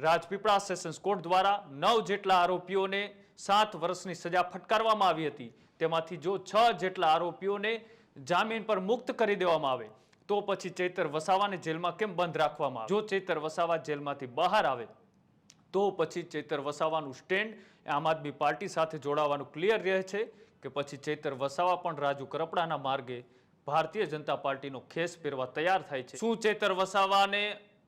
Rajpipla sessions court દ્વારા 9 જેટલા આરોપીઓને 7 વર્ષની સજા ફટકારવામાં આવી હતી। તેમાંથી જો 6 જેટલા આરોપીઓને જામીન પર મુક્ત કરી દેવામાં આવે તો પછી ચૈતર વસાવાને જેલમાં કેમ બંધ રાખવામાં આવે? જો ચૈતર વસાવા જેલમાંથી બહાર આવે તો પછી ચૈતર વસાવાનું સ્ટેન્ડ આમ આદમી પાર્ટી સાથે જોડાવાનું ક્લિયર રહે છે કે પછી ચૈતર વસાવા પણ રાજુ કરપડાના માર્ગે ભારતીય જનતા પાર્ટીનો ખેસ પહેરવા તૈયાર થાય છે? શું ચૈતર વસાવાને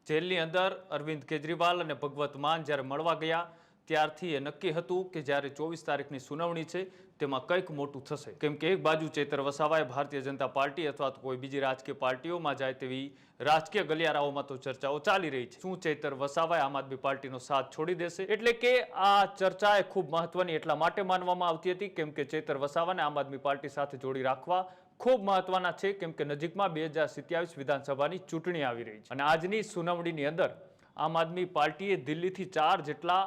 જેલની અંદર અરવિંદ કેજરીવાલ અને ભગવત માન જ્યારે મળવા ગયા ત્યારથી એ નક્કી હતું કે જ્યારે 24 તારીખની સુનાવણી છે તેમાં કંઈક મોટું થશે? કેમ કે એક બાજુ ચૈતર વસાવાએ ભારતીય જનતા પાર્ટી અથવા તો કોઈ બીજી રાજકીય પાર્ટીઓમાં જાય તેવી રાજકીય ગલિયારાઓમાં તો ચર્ચાઓ ચાલી રહી છે। શું ચૈતર વસાવાએ આમ આદમી પાર્ટીનો સાથ છોડી દેશે? એટલે કે આ ચર્ચા એ ખૂબ મહત્વની એટલા માટે માનવામાં આવતી હતી કેમ કે ચૈતર વસાવાને આમ આદમી પાર્ટી સાથે જોડી રાખવા ખૂબ મહત્વના છે કેમ કે નજીકમાં 2027 વિધાનસભાની ચૂંટણી આવી રહી છે અને આજની સુનાવણીની અંદર આમ આદમી પાર્ટીએ દિલ્હીથી 4 જેટલા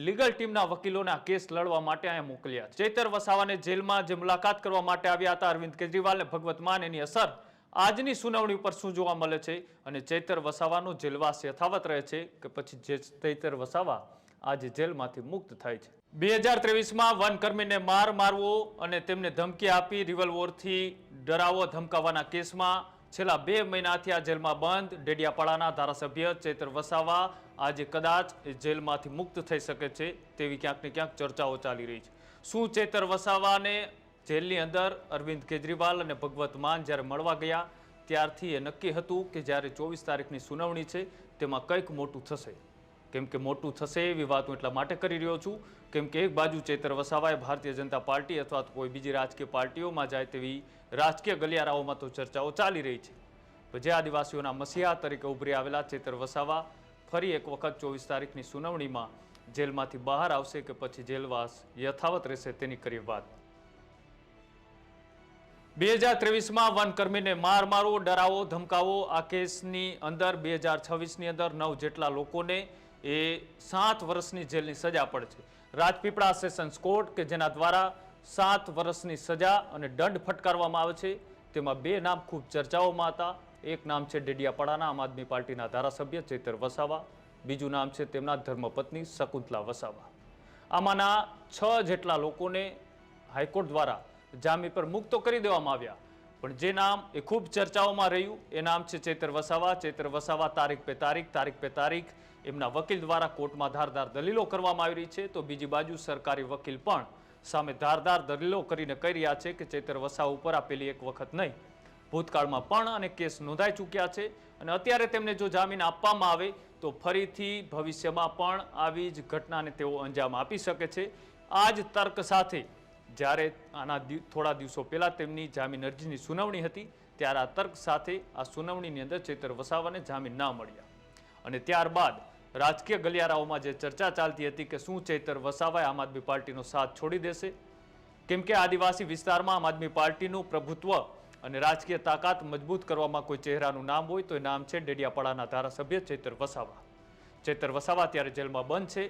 લીગલ ટીમના વકીલોને આ કેસ લડવા માટે અહીંયા મોકલ્યા છે। ચૈતર વસાવાને જેલમાં જે મુલાકાત કરવા માટે આવ્યા હતા અરવિંદ કેજરીવાલ અને ભગવત માન, એની અસર આજની સુનાવણી ઉપર શું જોવા મળે છે અને ચૈતર વસાવાનો જેલવાસ યથાવત રહે છે કે પછી ચૈતર વસાવા આજે જેલમાંથી મુક્ત થાય છે? 2023માં વનકર્મીને મારવો અને તેમને ધમકી આપી રિવોલ્વરથી ડરાવો ધમકાવવાના કેસમાં છેલ્લા 2 મહિનાથી આ જેલમાં બંધ ડેડિયાપાડાના ધારાસભ્ય ચૈતર વસાવા આજે કદાચ જેલમાંથી મુક્ત થઈ શકે છે તેવી ક્યાંક ને ક્યાંક ચર્ચાઓ ચાલી રહી છે। શું ચૈતર વસાવાને જેલની અંદર અરવિંદ કેજરીવાલ અને ભગવત માન જ્યારે મળવા ગયા ત્યારથી એ નક્કી હતું કે જ્યારે 24 તારીખની સુનાવણી છે તેમાં કંઈક મોટું થશે? કેમ કે મોટું થશે એવી વાત હું એટલા માટે કરી રહ્યો છું કેમ કે એક બાજુ ચૈતર વસાવાએ ભારતીય જનતા પાર્ટી અથવા તો કોઈ બીજી રાજકીય પાર્ટીઓમાં જાય તેવી રાજકીય ગલિયારાઓમાં તો ચર્ચાઓ ચાલી રહી છે। જે આદિવાસીઓના મસીહા તરીકે ઉભરી આવેલા ચૈતર વસાવા ફરી એક વખત 24 તારીખની સુનાવણીમાં જેલમાંથી બહાર આવશે કે પછી જેલવાસ યથાવત રહેશે તેની કરી વાત। 2023માં વનકર્મીને મારવો, ડરાવો, ધમકાવો આ કેસની અંદર 2026ની અંદર 9 જેટલા લોકોને 7 વર્ષની જેલની સજા પડે છે। રાજપીપળા સેશન્સ કોર્ટ કે જેના દ્વારા 7 વર્ષની સજા અને દંડ ફટકારવામાં આવે છે તેમાં 2 નામ ખૂબ ચર્ચાઓમાં હતા। એક નામ છે ડેડિયાપાડાના આમ આદમી પાર્ટીના ધારાસભ્ય ચૈતર વસાવા, બીજું નામ છે તેમના ધર્મપત્ની શકુંતલા વસાવા। આમાંના 6 જેટલા લોકોને હાઈકોર્ટ દ્વારા જામીન પર મુક્ત કરી દેવામાં આવ્યા પણ જે નામ એ ખૂબ ચર્ચાઓમાં રહ્યું એ નામ છે ચૈતર વસાવા। ચૈતર વસાવા તારીખ પે તારીખ એમના વકીલ દ્વારા કોર્ટમાં ધારદાર દલીલો કરવામાં આવી રહી છે તો બીજી બાજુ સરકારી વકીલ પણ સામે ધારદાર દલીલો કરીને કહી રહ્યા છે કે ચૈતર વસાવા ઉપર આપેલી એક વખત નહીં ભૂતકાળમાં પણ અને કેસ નોંધાઈ ચૂક્યા છે અને અત્યારે તેમને જો જામીન આપવામાં આવે તો ફરીથી ભવિષ્યમાં પણ આવી જ ઘટનાને તેઓ અંજામ આપી શકે છે। આ જ તર્ક સાથે જ્યારે આના થોડા દિવસો પહેલા તેમની જામીન અરજીની સુનાવણી હતી ત્યારે આ તર્ક સાથે આ સુનાવણીની અંદર ચૈતર વસાવાને જામીન ના મળ્યા અને ત્યારબાદ રાજકીય ગલિયારાઓમાં જે ચર્ચા ચાલતી હતી કે શું ચૈતર વસાવાએ આમ આદમી પાર્ટીનો સાથ છોડી દેશે? કેમ કે આદિવાસી વિસ્તારમાં આમ આદમી પાર્ટીનું પ્રભુત્વ અને રાજકીય તાકાત મજબૂત કરવામાં કોઈ ચહેરાનું નામ હોય તો એ નામ છે ડેડિયાપાડાના ધારાસભ્ય ચૈતર વસાવા। ચૈતર વસાવા ત્યારે જેલમાં બંધ છે।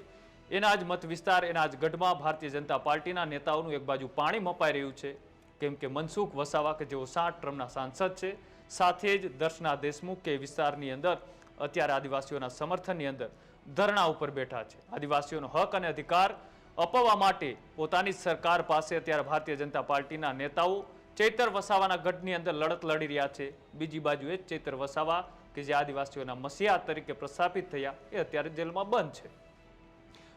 એના જ મત વિસ્તાર, એના જ ગઢમાં ભારતીય જનતા પાર્ટીના નેતાઓનું એક બાજુ પાણી મપાઈ રહ્યું છે કેમ કે મનસુખ વસાવા કે જેઓ 7 ટર્મના સાંસદ છે સાથે જ દર્શના દેશમુખ કે વિસ્તારની અંદર અત્યારે આદિવાસીઓના સમર્થનની અંદર ધરણા ઉપર બેઠા છે। આદિવાસીઓનો હક અને અધિકાર અપાવવા માટે પોતાની સરકાર પાસે અત્યારે ભારતીય જનતા પાર્ટીના નેતાઓ ચૈતર વસાવાના ગઢની અંદર લડત લડી રહ્યા છે। બીજી બાજુ એ ચૈતર વસાવા કે જે આદિવાસીઓના મસીહા તરીકે પ્રસ્થાપિત થયા એ અત્યારે જેલમાં બંધ છે।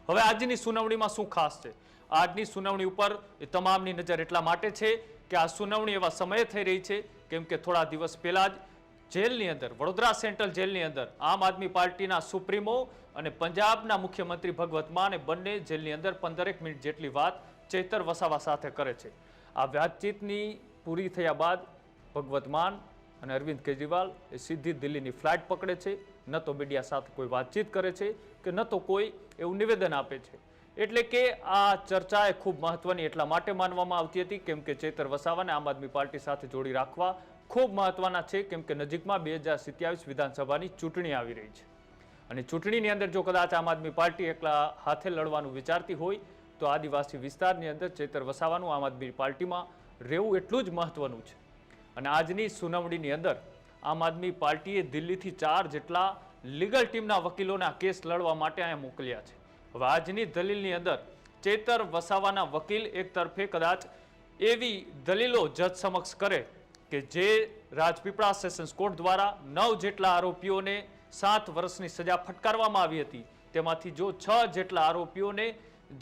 હવે આજની સુનાવણીમાં શું ખાસ છે? આજની સુનાવણી ઉપર એ તમામની નજર એટલા માટે છે કે આ સુનાવણી એવા સમયે થઈ રહી છે કેમ કે થોડા દિવસ પહેલા જ જેલની અંદર વડોદરા સેન્ટ્રલ જેલની અંદર આમ આદમી પાર્ટીના સુપ્રીમો અને પંજાબના મુખ્યમંત્રી ભગવત માન બંને જેલની અંદર 15 મિનિટ જેટલી વાત ચૈતર વસાવા સાથે કરે છે। આ વાતચીતની પૂરી થયા બાદ ભગવત માન અને અરવિંદ કેજરીવાલ એ સીધી દિલ્હીની ફ્લાઇટ પકડે છે, ન તો મીડિયા સાથે કોઈ વાતચીત કરે છે કે ન તો કોઈ એવું નિવેદન આપે છે। એટલે કે આ ચર્ચા એ ખૂબ મહત્વની એટલા માટે માનવામાં આવતી હતી કેમ કે ચૈતર વસાવાને આમ આદમી પાર્ટી સાથે જોડી રાખવા ખૂબ મહત્વના છે કેમ કે નજીકમાં 2027 વિધાનસભાની ચૂંટણી આવી રહી છે અને ચૂંટણીની અંદર જો કદાચ આમ આદમી પાર્ટી એકલા હાથે લડવાનું વિચારતી હોય તો આદિવાસી વિસ્તારની અંદર ચૈતર વસાવાનું આમ આદમી પાર્ટીમાં રહેવું એટલું જ મહત્વનું છે। અને આજની સુનાવણીની અંદર આમ આદમી પાર્ટીએ દિલ્હીથી 4 જેટલા લીગલ ટીમના વકીલોને આ કેસ લડવા માટે અહીંયા મોકલ્યા છે. હવે આજની દલીલની અંદર ચેતર વસાવાના વકીલ એક તરફે કદાચ એવી દલીલો જજ સમક્ષ કરે કે જે રાજપીપળા સેશન્સ કોર્ટ દ્વારા 9 જેટલા આરોપીઓને 7 વર્ષની સજા ફટકારવામાં આવી હતી, તેમાંથી જો 6 જેટલા આરોપીઓને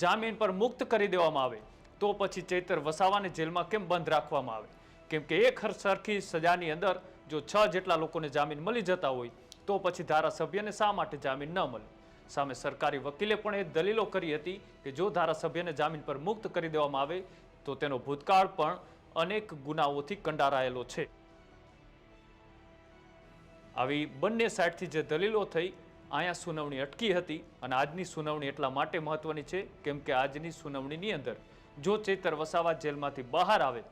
જામીન પર મુક્ત કરી દેવામાં આવે તો પછી ચેતર વસાવાને જેલમાં કેમ બંધ રાખવામાં આવે? કેમ કે એક સરખી સજાની અંદર જો 6 જેટલા લોકોને જામીન મળી જતા હોય તો પછી ધારાસભ્યને શા માટે જામીન ન મળે? સામે સરકારી વકીલે પણ એ દલીલો કરી હતી કે જો ધારાસભ્યને જામીન પર મુક્ત કરી દેવામાં આવે તો તેનો ભૂતકાળ પણ અનેક ગુનાઓથી કંડારાયેલો છે. આવી બંને સાઈડથી જે દલીલો થઈ, અહીંયા સુનાવણી અટકી હતી અને આજની સુનાવણી એટલા માટે મહત્વની છે કેમ કે આજની સુનાવણીની અંદર જો ચેતર વસાવા જેલમાંથી બહાર આવે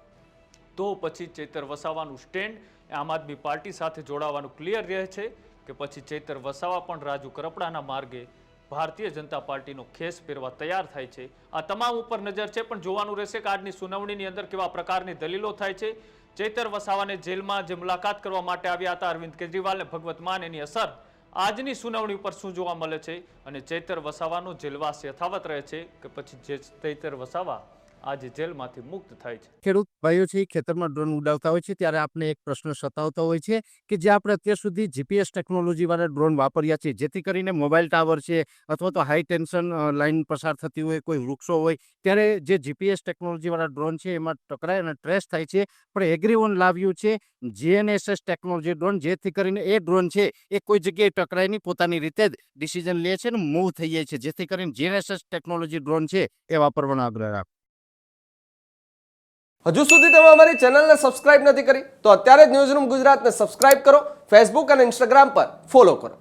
તો પછી ચેતર વસાવાનું સ્ટેન્ડ આમ આદમી પાર્ટી સાથે જોડાવાનું ક્લિયર રહે છે કે પછી ચેતર વસાવા પણ રાજુ કરપડાના માર્ગે ભારતીય જનતા પાર્ટીનો ખેસ પહેરવા તૈયાર થાય છે. આ તમામ ઉપર નજર છે, પણ જોવાનું રહેશે કે આજની સુનાવણીની અંદર કેવા પ્રકારની દલીલો થાય છે. ચેતર વસાવાને જેલમાં જે મુલાકાત કરવા માટે આવ્યા હતા અરવિંદ કેજરીવાલ ને ભગવત માન, એની અસર આજની સુનાવણી ઉપર શું જોવા મળે છે અને ચેતર વસાવાનો જેલવાસ યથાવત રહે છે કે પછી ચેતર વસાવા આજે જેલમાંથી મુક્ત થાય છે. ખેડૂત ભાઈઓ છે ખેતરમાં ડ્રોન ઉડાવતા હોય છે ત્યારે આપણે એક પ્રશ્ન સતાવતો હોય છે કે જે આપણે અત્યાર સુધી જીપીએસ ટેકનોલોજી વાળા ડ્રોન વાપર્યા છે, જેથી કરીને મોબાઈલ ટાવર છે અથવા તો હાઈ ટેન્શન લાઈન પસાર થતી હોય, કોઈ વૃક્ષો હોય, ત્યારે જે જીપીએસ ટેકનોલોજી વાળા ડ્રોન છે એમાં ટકરાય અને ટ્રેસ થાય છે. પણ એગ્રીવન લાવ્યું છે જીએનએસએસ ટેકનોલોજી ડ્રોન, જેથી કરીને એ ડ્રોન છે એ કોઈ જગ્યાએ ટકરાય નહીં, પોતાની રીતે જ ડિસિઝન લે છે અને મૂવ થઈ જાય છે, જેથી કરીને જીએનએસએસ ટેકનોલોજી ડ્રોન છે એ વાપરવાનો આગ્રહ રાખો. હજુ સુધી તમે અમારી ચેનલને સબસ્ક્રાઇબ નથી કરી તો અત્યારે જ ન્યૂઝરૂમ ગુજરાતને સબસ્ક્રાઇબ કરો, ફેસબુક અને ઇન્સ્ટાગ્રામ પર ફોલો કરો.